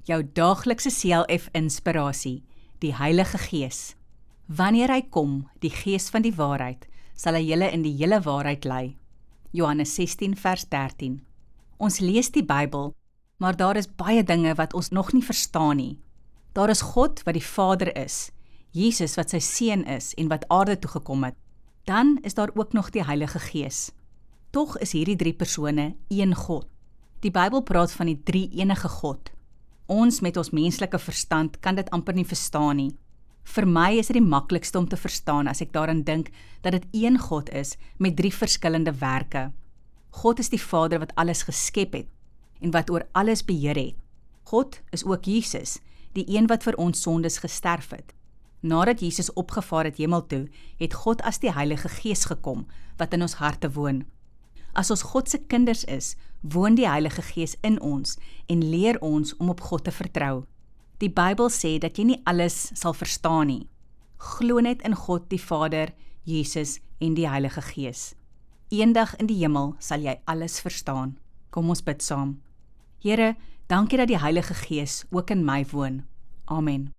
jou daaglikse CLF-inspirasie, die Heilige Gees. Wanneer hy kom, die Gees van die waarheid, sal hy julle in die hele waarheid lei. Johannes 16 vers 13. Ons lees die Bybel, maar daar is baie dinge wat ons nog nie verstaan nie. Daar is God wat die Vader is, Jesus wat sy Seun is en wat aarde toe gekom het. Dan is daar ook nog die Heilige Gees. Tog is hierdie 3 persone een God. Die Bybel praat van die 3 enige God. Ons met ons menslike verstand kan dit amper nie verstaan nie. Vir my is dit die maklikste om te verstaan as ek daaraan dink dat dit een God is met 3 verskillende werke. God is die Vader wat alles geskep het en wat oor alles beheer het. God is ook Jesus, die een wat vir ons sondes gesterf het. Nadat Jesus opgevaar het hemel toe, het God as die Heilige Gees gekom, wat in ons harte woon. As ons God se kinders is, woon die Heilige Gees in ons en leer ons om op God te vertrou. Die Bybel sê dat jy nie alles sal verstaan nie. Glo net in God die Vader, Jesus en die Heilige Gees. Eendag in die hemel sal jy alles verstaan. Kom ons bid saam. Here, dankie dat die Heilige Gees ook in my woon. Amen.